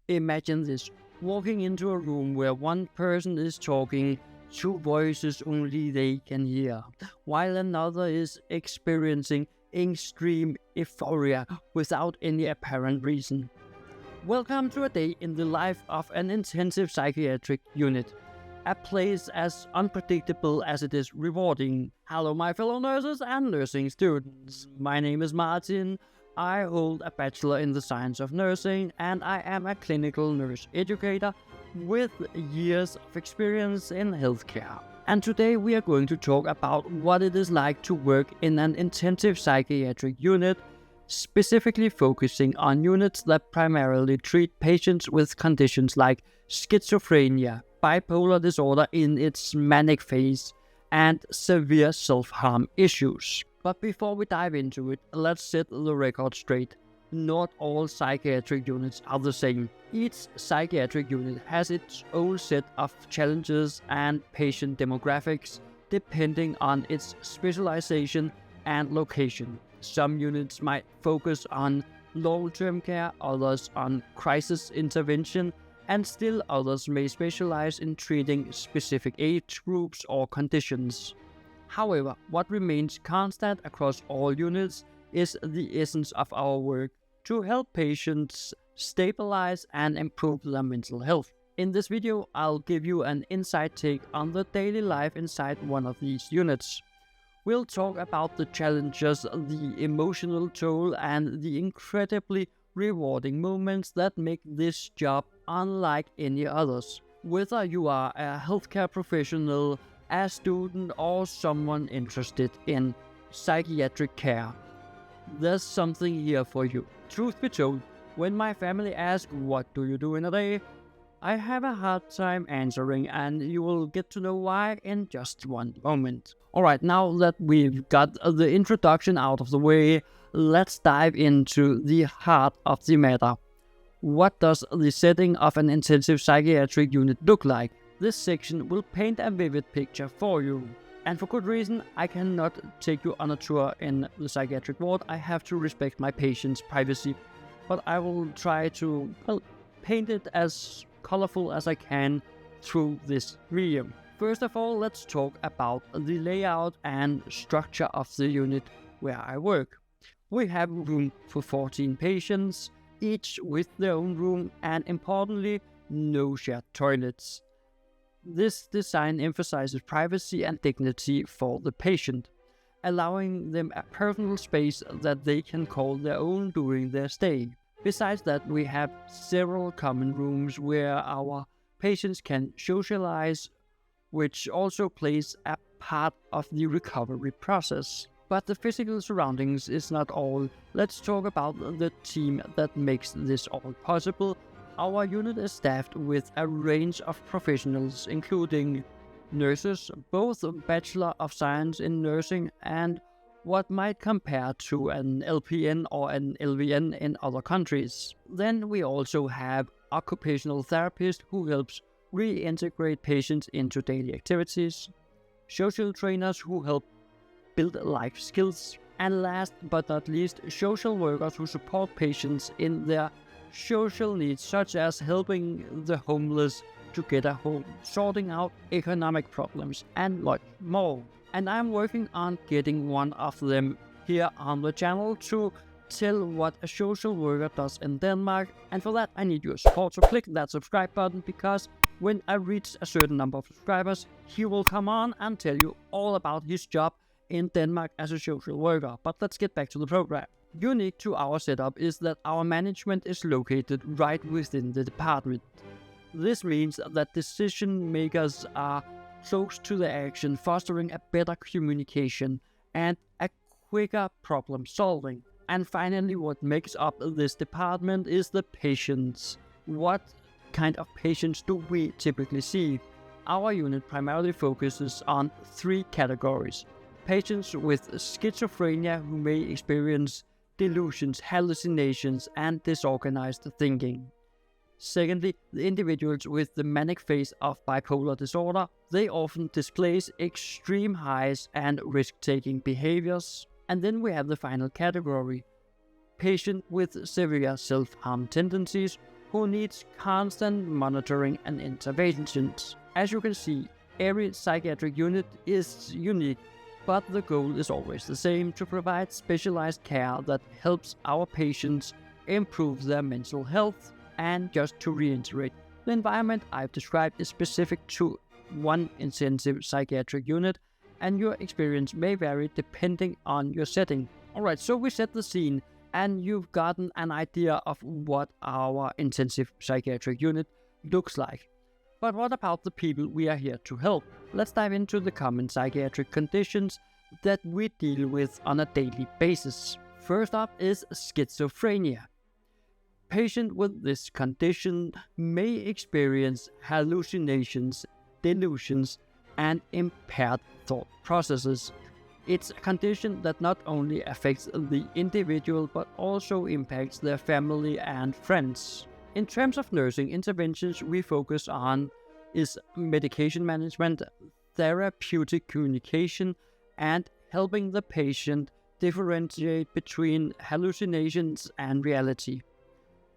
Imagine this, walking into a room where one person is talking, two voices only they can hear, while another is experiencing extreme euphoria without any apparent reason. Welcome to a day in the life of an intensive psychiatric unit. A place as unpredictable as it is rewarding. Hello my fellow nurses and nursing students. My name is Martin. I hold a bachelor in the science of nursing and I am a clinical nurse educator with years of experience in healthcare. And today we are going to talk about what it is like to work in an intensive psychiatric unit, specifically focusing on units that primarily treat patients with conditions like schizophrenia, bipolar disorder in its manic phase, and severe self-harm issues. But before we dive into it, let's set the record straight. Not all psychiatric units are the same. Each psychiatric unit has its own set of challenges and patient demographics, depending on its specialization and location. Some units might focus on long-term care, others on crisis intervention, and still others may specialize in treating specific age groups or conditions. However, what remains constant across all units is the essence of our work: to help patients stabilize and improve their mental health. In this video, I'll give you an inside take on the daily life inside one of these units. We'll talk about the challenges, the emotional toll, and the incredibly rewarding moments that make this job unlike any others. Whether you are a healthcare professional, a student, or someone interested in psychiatric care, there's something here for you. Truth be told, when my family asks, "What do you do in a day?" I have a hard time answering, and you will get to know why in just one moment. Alright, now that we've got the introduction out of the way, let's dive into the heart of the matter. What does the setting of an intensive psychiatric unit look like? This section will paint a vivid picture for you. And for good reason, I cannot take you on a tour in the psychiatric ward. I have to respect my patients' privacy. But I will try to, paint it as colorful as I can through this medium. First of all, let's talk about the layout and structure of the unit where I work. We have room for 14 patients, each with their own room, and importantly, no shared toilets. This design emphasizes privacy and dignity for the patient, allowing them a personal space that they can call their own during their stay. Besides that, we have several common rooms where our patients can socialize, which also plays a part of the recovery process. But the physical surroundings is not all. Let's talk about the team that makes this all possible. Our unit is staffed with a range of professionals, including nurses, both a Bachelor of Science in Nursing and what might compare to an LPN or an LVN in other countries. Then we also have occupational therapists who helps reintegrate patients into daily activities, social trainers who help build life skills, and last but not least, social workers who support patients in their social needs, such as helping the homeless to get a home, sorting out economic problems, and much more. And I'm working on getting one of them here on the channel to tell what a social worker does in Denmark, and for that I need your support, so click that subscribe button, because when I reach a certain number of subscribers, he will come on and tell you all about his job in Denmark as a social worker. But let's get back to the program. Unique to our setup is that our management is located right within the department. This means that decision makers are close to the action, fostering a better communication and a quicker problem solving. And finally, what makes up this department is the patients. What kind of patients do we typically see? Our unit primarily focuses on 3 categories. Patients with schizophrenia who may experience delusions, hallucinations, and disorganized thinking. Secondly, the individuals with the manic phase of bipolar disorder. They often display extreme highs and risk-taking behaviors. And then we have the final category, patient with severe self-harm tendencies who needs constant monitoring and interventions. As you can see, every psychiatric unit is unique, but the goal is always the same: to provide specialized care that helps our patients improve their mental health. And just to reiterate, the environment I've described is specific to one intensive psychiatric unit, and your experience may vary depending on your setting. Alright, so we set the scene, and you've gotten an idea of what our intensive psychiatric unit looks like. But what about the people we are here to help? Let's dive into the common psychiatric conditions that we deal with on a daily basis. First up is schizophrenia. Patients with this condition may experience hallucinations, delusions, and impaired thought processes. It's a condition that not only affects the individual but also impacts their family and friends. In terms of nursing interventions, we focus on is medication management, therapeutic communication, and helping the patient differentiate between hallucinations and reality.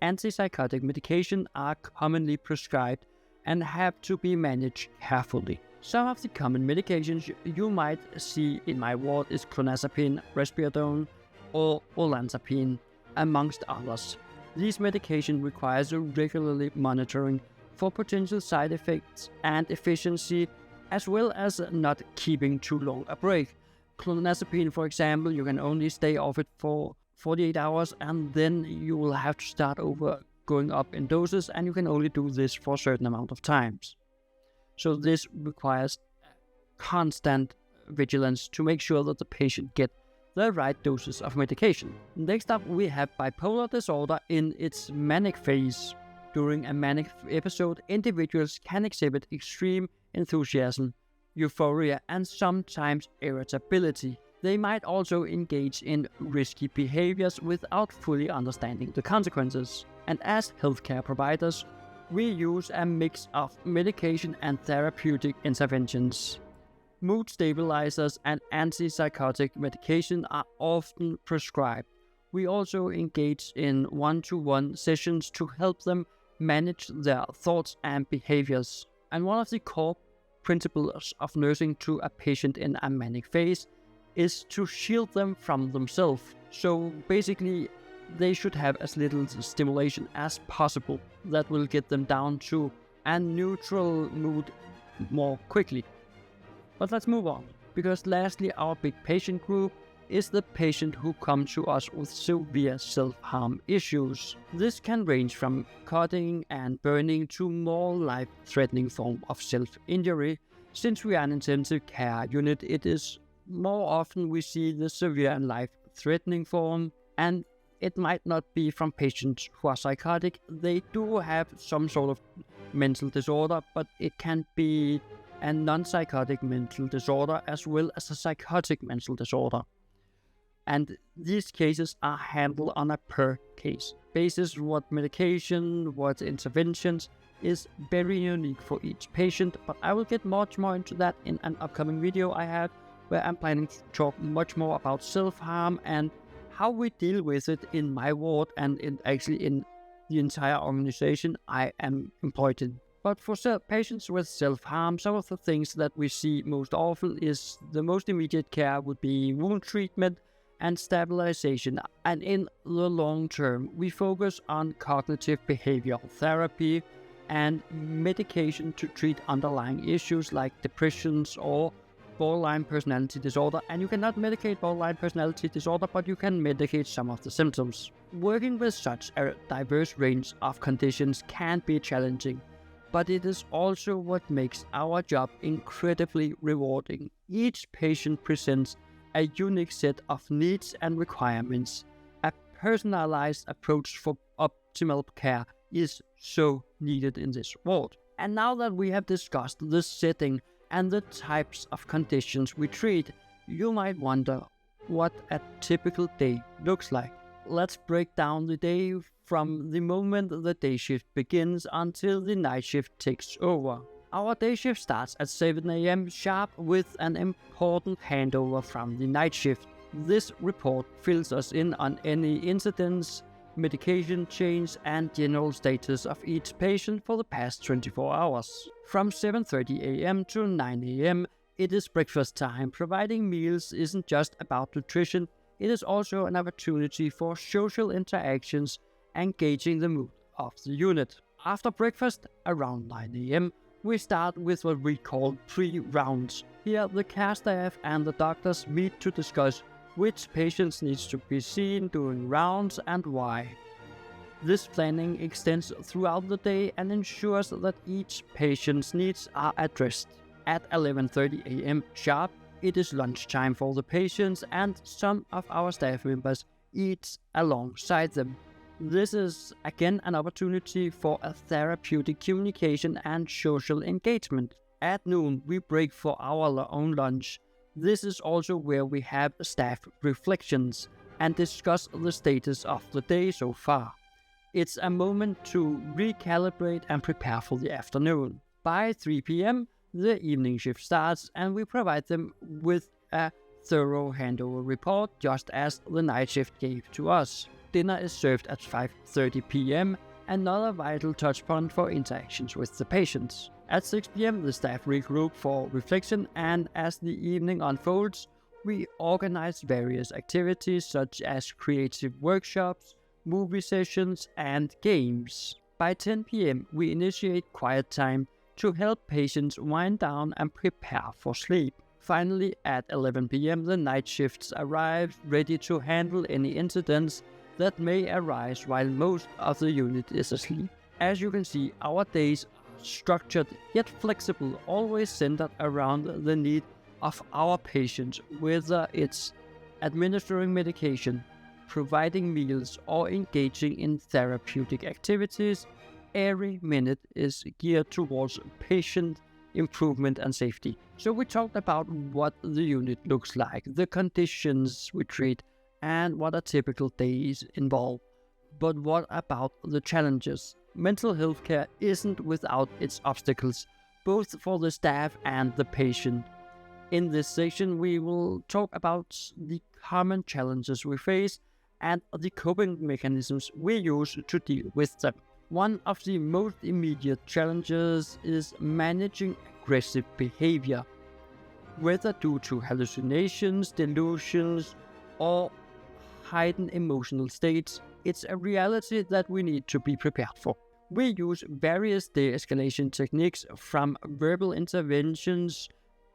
Antipsychotic medication are commonly prescribed and have to be managed carefully. Some of the common medications you might see in my ward is clonazepam, risperidone, or olanzapine, amongst others. These medications require regularly monitoring for potential side effects and efficiency, as well as not keeping too long a break. Clonazepam, for example, you can only stay off it for 48 hours, and then you will have to start over going up in doses, and you can only do this for a certain amount of times. So this requires constant vigilance to make sure that the patient gets the right doses of medication. Next up, we have bipolar disorder in its manic phase. During a manic episode, individuals can exhibit extreme enthusiasm, euphoria, and sometimes irritability. They might also engage in risky behaviors without fully understanding the consequences. And as healthcare providers, we use a mix of medication and therapeutic interventions. Mood stabilizers and antipsychotic medication are often prescribed. We also engage in one-to-one sessions to help them manage their thoughts and behaviors. And one of the core principles of nursing to a patient in a manic phase is to shield them from themselves. So basically, they should have as little stimulation as possible. That will get them down to a neutral mood more quickly. But let's move on, because lastly, our big patient group is the patient who come to us with severe self-harm issues. This can range from cutting and burning to more life-threatening form of self-injury. Since we are an intensive care unit, it is more often we see the severe and life-threatening form, and it might not be from patients who are psychotic. They do have some sort of mental disorder, but it can be a non-psychotic mental disorder as well as a psychotic mental disorder. And these cases are handled on a per case basis. What medication, what interventions is very unique for each patient, but I will get much more into that in an upcoming video I have, where I'm planning to talk much more about self-harm and how we deal with it in my ward and in the entire organization I am employed in. But for patients with self-harm, some of the things that we see most often is the most immediate care would be wound treatment and stabilization. And in the long term, we focus on cognitive behavioral therapy and medication to treat underlying issues like depressions or borderline personality disorder. And you cannot medicate borderline personality disorder, but you can medicate some of the symptoms. Working with such a diverse range of conditions can be challenging, but it is also what makes our job incredibly rewarding. Each patient presents a unique set of needs and requirements. A personalized approach for optimal care is so needed in this ward. And now that we have discussed the setting and the types of conditions we treat, you might wonder what a typical day looks like. Let's break down the day from the moment the day shift begins until the night shift takes over. Our day shift starts at 7 a.m. sharp with an important handover from the night shift. This report fills us in on any incidents medication change, and general status of each patient for the past 24 hours. From 7:30 a.m. to 9 a.m., it is breakfast time. Providing meals isn't just about nutrition, it is also an opportunity for social interactions and gauging the mood of the unit. After breakfast, around 9 a.m., we start with what we call pre-rounds. Here, the care staff and the doctors meet to discuss which patients needs to be seen during rounds and why. This planning extends throughout the day and ensures that each patient's needs are addressed. At 11:30 a.m. sharp, it is lunchtime for the patients, and some of our staff members eat alongside them. This is again an opportunity for a therapeutic communication and social engagement. At noon, we break for our own lunch. This is also where we have staff reflections and discuss the status of the day so far. It's a moment to recalibrate and prepare for the afternoon. By 3 p.m., the evening shift starts, and we provide them with a thorough handover report, just as the night shift gave to us. Dinner is served at 5:30 p.m., another vital touchpoint for interactions with the patients. At 6 p.m., the staff regroup for reflection, and as the evening unfolds, we organize various activities such as creative workshops, movie sessions, and games. By 10 p.m., we initiate quiet time to help patients wind down and prepare for sleep. Finally, at 11 p.m., the night shifts arrive, ready to handle any incidents that may arise while most of the unit is asleep. As you can see, our days are structured yet flexible, always centered around the need of our patients, whether it's administering medication, providing meals, or engaging in therapeutic activities. Every minute is geared towards patient improvement and safety. So we talked about what the unit looks like, the conditions we treat, and what a typical day involve. But what about the challenges? Mental health care isn't without its obstacles, both for the staff and the patient. In this section, we will talk about the common challenges we face and the coping mechanisms we use to deal with them. One of the most immediate challenges is managing aggressive behavior, whether due to hallucinations, delusions, or heightened emotional states. It's a reality that we need to be prepared for. We use various de-escalation techniques, from verbal interventions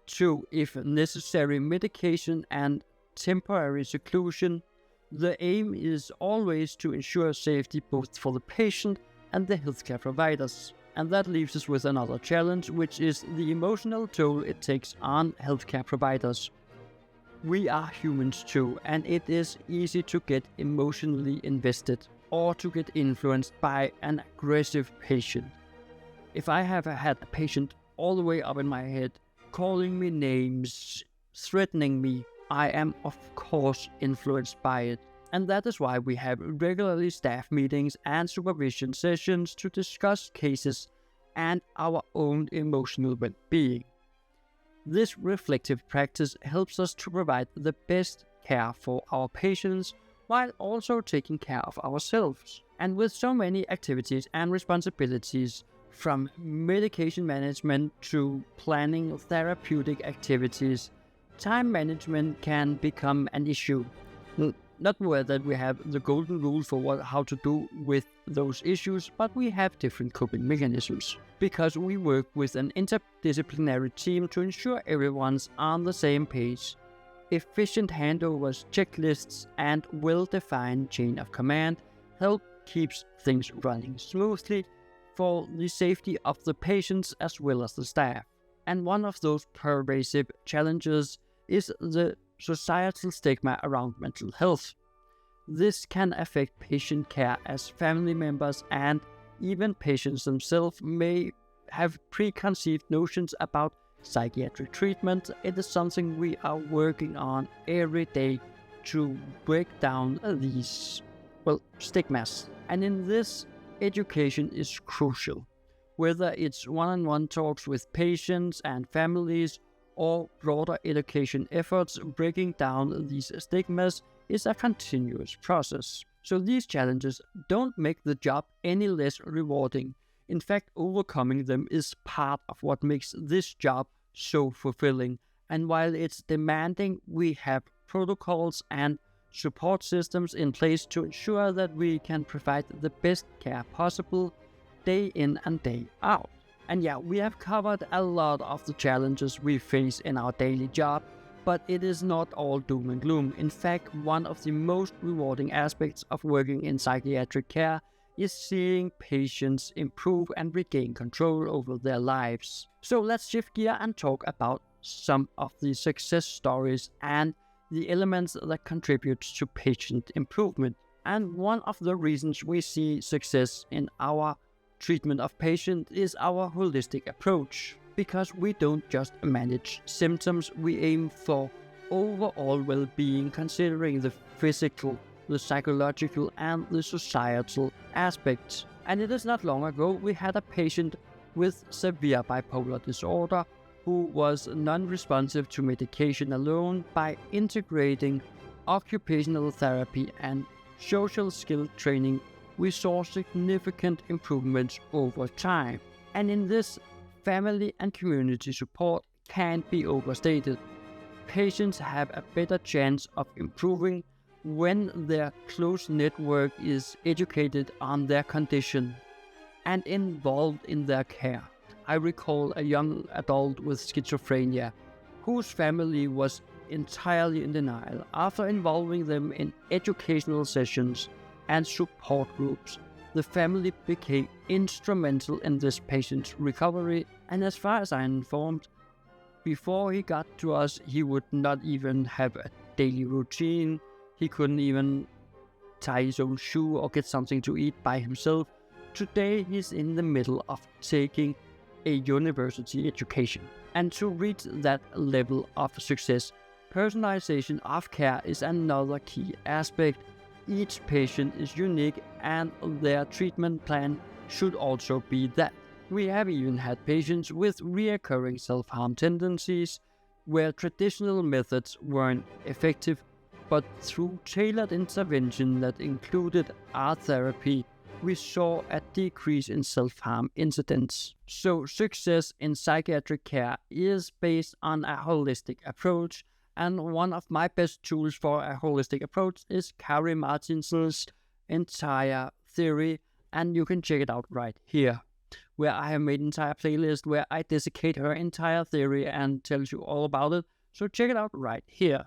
to, if necessary, medication and temporary seclusion. The aim is always to ensure safety both for the patient and the healthcare providers. And that leaves us with another challenge, which is the emotional toll it takes on healthcare providers. We are humans too, and it is easy to get emotionally invested or to get influenced by an aggressive patient. If I have had a patient all the way up in my head, calling me names, threatening me, I am of course influenced by it. And that is why we have regularly staff meetings and supervision sessions to discuss cases and our own emotional well-being. This reflective practice helps us to provide the best care for our patients while also taking care of ourselves. And with so many activities and responsibilities, from medication management to planning therapeutic activities, time management can become an issue. Not whether we have the golden rule for how to do with those issues, but we have different coping mechanisms. Because we work with an interdisciplinary team to ensure everyone's on the same page. Efficient handovers, checklists, and well-defined chain of command help keeps things running smoothly for the safety of the patients as well as the staff. And one of those pervasive challenges is the societal stigma around mental health. This can affect patient care, as family members and even patients themselves may have preconceived notions about psychiatric treatment. It is something we are working on every day to break down these, stigmas. And in this, education is crucial. Whether it's one-on-one talks with patients and families or broader education efforts, breaking down these stigmas is a continuous process. So these challenges don't make the job any less rewarding. In fact, overcoming them is part of what makes this job so fulfilling. And while it's demanding, we have protocols and support systems in place to ensure that we can provide the best care possible day in and day out. And yeah, we have covered a lot of the challenges we face in our daily job, but it is not all doom and gloom. In fact, one of the most rewarding aspects of working in psychiatric care is seeing patients improve and regain control over their lives. So let's shift gear and talk about some of the success stories and the elements that contribute to patient improvement. And one of the reasons we see success in our treatment of patients is our holistic approach. Because we don't just manage symptoms, we aim for overall well-being, considering the physical, the psychological, and the societal aspects. And it is not long ago we had a patient with severe bipolar disorder who was non-responsive to medication alone. By integrating occupational therapy and social skill training, we saw significant improvements over time. And in this, family and community support can't be overstated. Patients have a better chance of improving when their close network is educated on their condition and involved in their care. I recall a young adult with schizophrenia whose family was entirely in denial. After involving them in educational sessions and support groups, the family became instrumental in this patient's recovery, and as far as I'm informed, before he got to us, he would not even have a daily routine. He couldn't even tie his own shoe or get something to eat by himself. Today, he's in the middle of taking a university education. And to reach that level of success, personalization of care is another key aspect. Each patient is unique, and their treatment plan should also be that. We have even had patients with recurring self-harm tendencies where traditional methods weren't effective, but through tailored intervention that included art therapy, we saw a decrease in self-harm incidents. So success in psychiatric care is based on a holistic approach. And one of my best tools for a holistic approach is Kari Martinson's entire theory, and you can check it out right here, where I have made an entire playlist where I dissecate her entire theory and tells you all about it. So check it out right here.